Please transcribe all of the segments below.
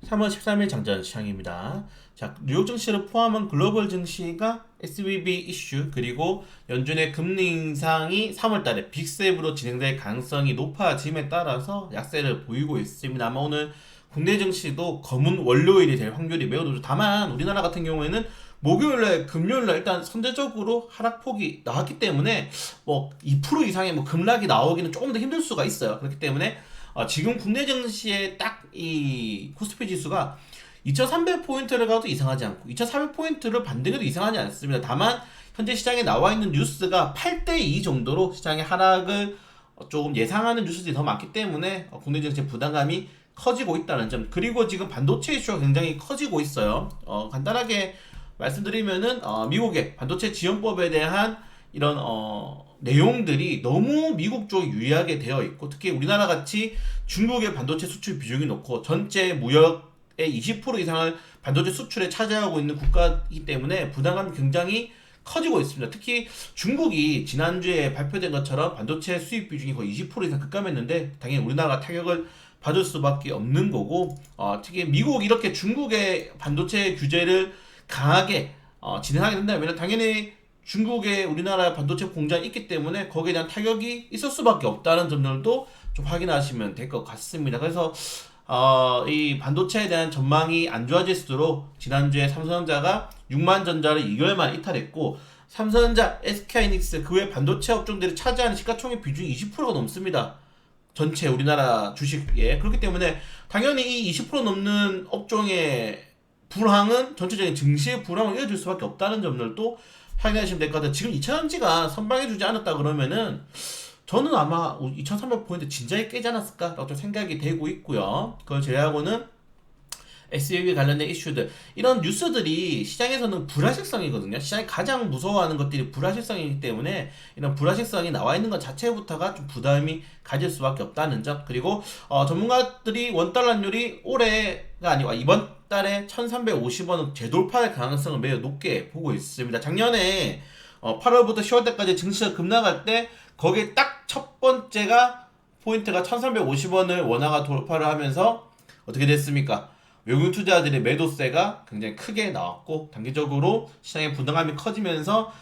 3월 13일 장전 시장입니다. 자, 뉴욕 증시를 포함한 글로벌 증시가 SVB 이슈 그리고 연준의 금리 인상이 3월달에 빅셉으로 진행될 가능성이 높아짐에 따라서 약세를 보이고 있습니다. 아마 오늘 국내 증시도 검은 월요일이 될 확률이 매우 높죠. 다만 우리나라 같은 경우에는 목요일날, 금요일날 일단 선제적으로 하락폭이 나왔기 때문에 뭐 2% 이상의 뭐 급락이 나오기는 조금 더 힘들 수가 있어요. 그렇기 때문에 지금 국내 증시의 딱 이 코스피 지수가 2300포인트를 가도 이상하지 않고 2400포인트를 반등해도 이상하지 않습니다. 다만 현재 시장에 나와 있는 뉴스가 8대2 정도로 시장의 하락을 조금 예상하는 뉴스들이 더 많기 때문에 국내 증시의 부담감이 커지고 있다는 점, 그리고 지금 반도체 이슈가 굉장히 커지고 있어요. 간단하게 말씀드리면은 미국의 반도체 지원법에 대한 이런 내용들이 너무 미국 쪽 유리하게 되어 있고, 특히 우리나라 같이 중국의 반도체 수출 비중이 높고 전체 무역의 20% 이상을 반도체 수출에 차지하고 있는 국가이기 때문에 부담감이 굉장히 커지고 있습니다. 특히 중국이 지난주에 발표된 것처럼 반도체 수입 비중이 거의 20% 이상 급감했는데 당연히 우리나라가 타격을 받을 수밖에 없는 거고, 특히 미국이 이렇게 중국의 반도체 규제를 강하게 진행하게 된다면 당연히 중국에 우리나라 반도체 공장이 있기 때문에 거기에 대한 타격이 있을 수밖에 없다는 점들도 좀 확인하시면 될 것 같습니다. 그래서 이 반도체에 대한 전망이 안 좋아질수록 지난주에 삼성전자가 6만 전자를 2개월 만에 이탈했고, 삼성전자, SK하이닉스 그 외 반도체 업종들이 차지하는 시가총액 비중이 20%가 넘습니다. 전체 우리나라 주식에. 그렇기 때문에 당연히 이 20% 넘는 업종의 불황은 전체적인 증시의 불황을 이어줄 수밖에 없다는 점들도 확인하시면 될 것 같아요. 지금 2,000원지가 선방해주지 않았다 그러면은 저는 아마 2,300포인트 진작에 깨지 않았을까라고 좀 생각이 되고 있고요. 그걸 제외하고는 SUV 관련된 이슈들, 이런 뉴스들이 시장에서는 불확실성이거든요. 시장이 가장 무서워하는 것들이 불확실성이기 때문에 이런 불확실성이 나와 있는 것 자체부터가 좀 부담이 가질 수밖에 없다는 점, 그리고 전문가들이 원달러율이 올해가 아니고 이번 달에 1350원은 재돌파할 가능성을 매우 높게 보고 있습니다. 작년에 8월부터 10월달까지 증시가 급락할 때 거기에 딱 첫 번째가 포인트가 1350원을 원화가 돌파를 하면서 어떻게 됐습니까? 외국인 투자자들의 매도세가 굉장히 크게 나왔고 단기적으로 시장의 부담감이 커지면서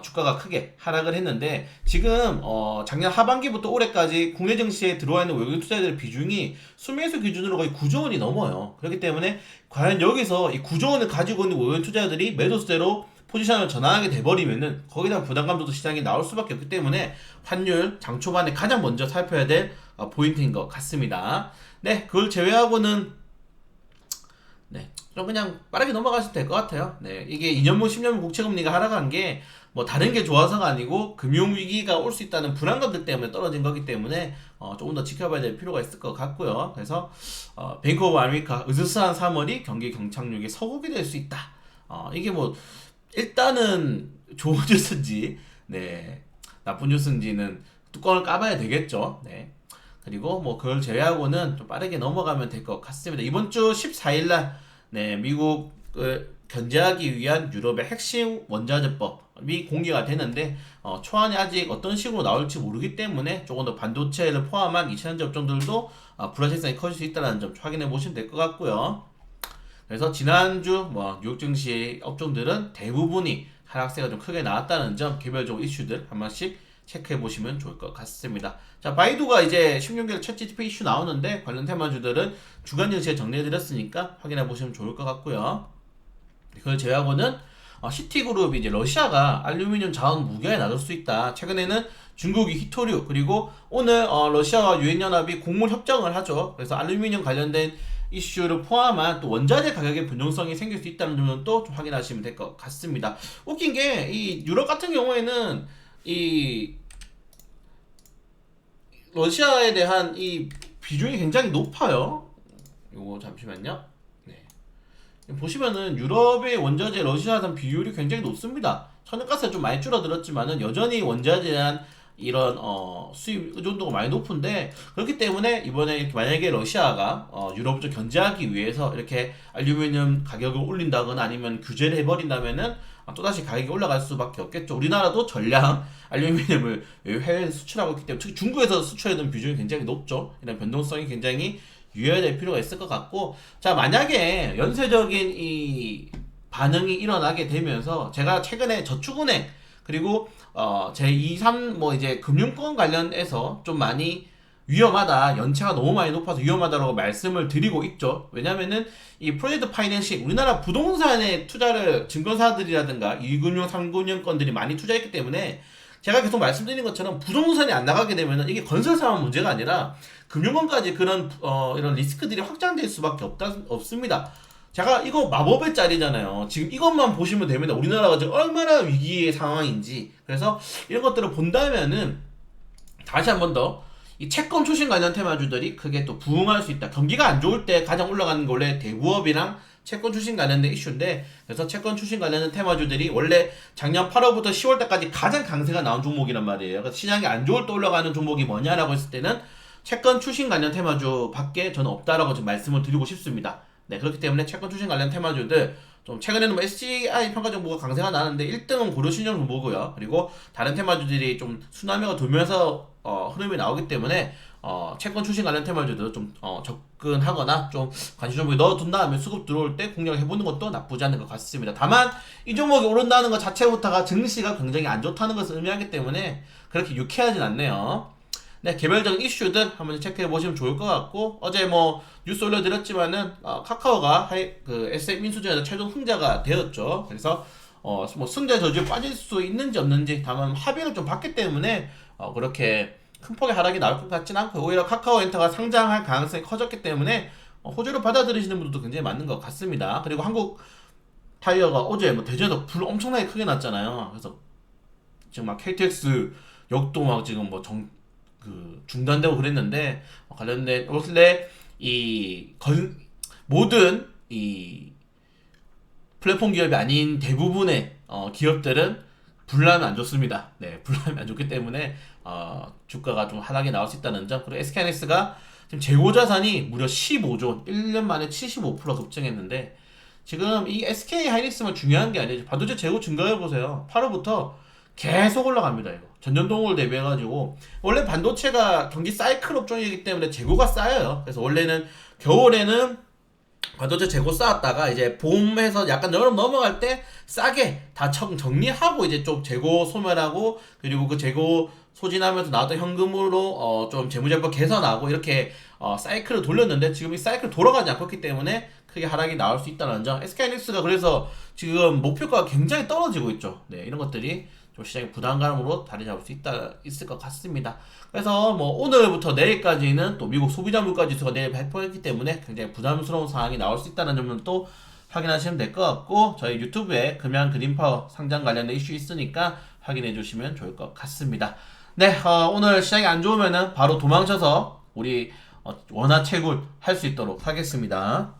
주가가 크게 하락을 했는데, 지금 작년 하반기부터 올해까지 국내 증시에 들어와 있는 외국인 투자자들의 비중이 수매수 기준으로 거의 9조 원이 넘어요. 그렇기 때문에 과연 여기서 이 9조 원을 가지고 있는 외국인 투자자들이 매도세로 포지션을 전환하게 돼버리면은 거기에 대한 부담감도 시장에 나올 수밖에 없기 때문에 환율 장 초반에 가장 먼저 살펴야 될 포인트인 것 같습니다. 네, 그걸 제외하고는 네, 좀 그냥 빠르게 넘어가셔도 될 것 같아요. 네, 이게 2년물, 10년물 국채금리가 하락한 게 뭐 다른 게 좋아서가 아니고 금융위기가 올 수 있다는 불안감들 때문에 떨어진 거기 때문에 조금 더 지켜봐야 될 필요가 있을 것 같고요. 그래서 뱅크 오브 아메리카 으스스한 3월이 경기 경착륙의 서곡이 될 수 있다. 이게 뭐 일단은 좋은 뉴스인지 네, 나쁜 뉴스인지는 뚜껑을 까봐야 되겠죠. 네. 그리고 뭐 그걸 제외하고는 좀 빠르게 넘어가면 될 것 같습니다. 이번 주 14일날 네, 미국을 견제하기 위한 유럽의 핵심 원자재법이 공개가 되는데 초안이 아직 어떤 식으로 나올지 모르기 때문에 조금 더 반도체를 포함한 2차전지 업종들도 불확실성이 커질 수 있다는 점 확인해 보시면 될 것 같고요. 그래서 지난주 뭐 뉴욕 증시 업종들은 대부분이 하락세가 좀 크게 나왔다는 점, 개별적으로 이슈들 한 번씩 체크해 보시면 좋을 것 같습니다. 자, 바이두가 이제 16개월 첫 GDP 이슈 나오는데 관련 테마주들은 주간 증시에 정리해 드렸으니까 확인해 보시면 좋을 것 같고요. 그걸 제외하고는 시티그룹이 이제 러시아가 알루미늄 자원 무게에 나설 수 있다. 최근에는 중국이 히토류, 그리고 오늘 러시아와 유엔연합이 곡물 협정을 하죠. 그래서 알루미늄 관련된 이슈를 포함한 또 원자재 가격의 변동성이 생길 수 있다는 점은 또 좀 확인하시면 될 것 같습니다. 웃긴 게 이 유럽 같은 경우에는 이 러시아에 대한 이 비중이 굉장히 높아요. 요거 잠시만요. 네. 보시면은 유럽의 원자재 러시아산 비율이 굉장히 높습니다. 천연가스가 좀 많이 줄어들었지만은 여전히 원자재에 대한 이런 수입 의존도가 많이 높은데, 그렇기 때문에 이번에 이렇게 만약에 러시아가 유럽을 좀 견제하기 위해서 이렇게 알루미늄 가격을 올린다거나 아니면 규제를 해버린다면은 또다시 가격이 올라갈 수밖에 없겠죠. 우리나라도 전량 알루미늄을 해외에 수출하고 있기 때문에 특히 중국에서 수출하는 비중이 굉장히 높죠. 이런 변동성이 굉장히 유의해야 될 필요가 있을 것 같고, 자, 만약에 연쇄적인 이 반응이 일어나게 되면서 제가 최근에 저축은행 그리고 제 2, 3 뭐 이제 금융권 관련해서 좀 많이 위험하다, 연체가 너무 많이 높아서 위험하다라고 말씀을 드리고 있죠. 왜냐면은 이 프로젝트 파이낸싱, 우리나라 부동산에 투자를 증권사들이라든가 2금융, 3금융권들이 많이 투자했기 때문에 제가 계속 말씀드린 것처럼 부동산이 안 나가게 되면은 이게 건설사만 문제가 아니라 금융권까지 그런 이런 리스크들이 확장될 수밖에 없습니다. 제가 이거 마법의 짤이잖아요. 지금 이것만 보시면 됩니다. 우리나라가 지금 얼마나 위기의 상황인지. 그래서 이런 것들을 본다면은 다시 한 번 더 이 채권 출신 관련 테마주들이 크게 또 부응할 수 있다. 경기가 안 좋을 때 가장 올라가는 게 원래 대부업이랑 채권 출신 관련된 이슈인데, 그래서 채권 출신 관련된 테마주들이 원래 작년 8월부터 10월달까지 가장 강세가 나온 종목이란 말이에요. 그래서 시장이 안 좋을 때 올라가는 종목이 뭐냐라고 했을 때는 채권 출신 관련 테마주밖에 저는 없다라고 좀 말씀을 드리고 싶습니다. 네, 그렇기 때문에 채권 출신 관련 테마주들 좀 최근에는 뭐 SGI 평가 정보가 강세가 나는데 1등은 고려신용 정보고요. 그리고 다른 테마주들이 좀 순환매가 돌면서 흐름이 나오기 때문에 채권 출신 관련 테마주들 좀 접근하거나 좀 관심 종목에 넣어둔 다음에 수급 들어올 때 공략을 해보는 것도 나쁘지 않은 것 같습니다. 다만 이 종목이 오른다는 것 자체부터가 증시가 굉장히 안 좋다는 것을 의미하기 때문에 그렇게 유쾌하진 않네요. 네, 개별적인 이슈들 한번 체크해 보시면 좋을 것 같고, 어제 뭐 뉴스 올려드렸지만은 카카오가 그 SM 인수전에서 최종 승자가 되었죠. 그래서 뭐 승자 저주에 빠질 수 있는지 없는지, 다만 합의를 좀 봤기 때문에 그렇게 큰 폭의 하락이 나올 것 같진 않고, 오히려 카카오엔터가 상장할 가능성이 커졌기 때문에 호재로 받아들이시는 분들도 굉장히 많은 것 같습니다. 그리고 한국 타이어가 어제 뭐 대전에서 불 엄청나게 크게 났잖아요. 그래서 지금 막 KTX 역도 막 지금 뭐 중단되고 그랬는데, 관련된 원래 모든 이 플랫폼 기업이 아닌 대부분의 기업들은 불나면 안 좋습니다. 네, 불나면 안 좋기 때문에 주가가 좀 하락이 나올 수 있다는 점. 그리고 SK하이닉스가 지금 재고 자산이 무려 15조, 1년 만에 75% 급증했는데, 지금 이 SK하이닉스만 중요한 게 아니죠. 반도체 재고 증가해 보세요. 8월부터 계속 올라갑니다. 이거 전년동을 대비해가지고, 원래 반도체가 경기 사이클 업종이기 때문에 재고가 쌓여요. 그래서 원래는 겨울에는 반도체 재고 쌓았다가 이제 봄에서 약간 여름 넘어갈 때 싸게 다 정리하고 이제 좀 재고 소멸하고, 그리고 그 재고 소진하면서 나왔던 현금으로 좀 재무제표 개선하고 이렇게 사이클을 돌렸는데, 지금 이 사이클 돌아가지 않고 있기 때문에 크게 하락이 나올 수 있다는 점. SK하이닉스가 그래서 지금 목표가가 굉장히 떨어지고 있죠. 네, 이런 것들이 좀 시장의 부담감으로 자리 잡을 수 있을 것 같습니다. 그래서 뭐 오늘부터 내일까지는 또 미국 소비자 물가지수가 내일 발표했기 때문에 굉장히 부담스러운 상황이 나올 수 있다는 점은 또 확인하시면 될 것 같고, 저희 유튜브에 금양 그린파워 상장 관련된 이슈 있으니까 확인해 주시면 좋을 것 같습니다. 네, 오늘 시장이 안 좋으면은 바로 도망쳐서 우리 원화 채굴 할 수 있도록 하겠습니다.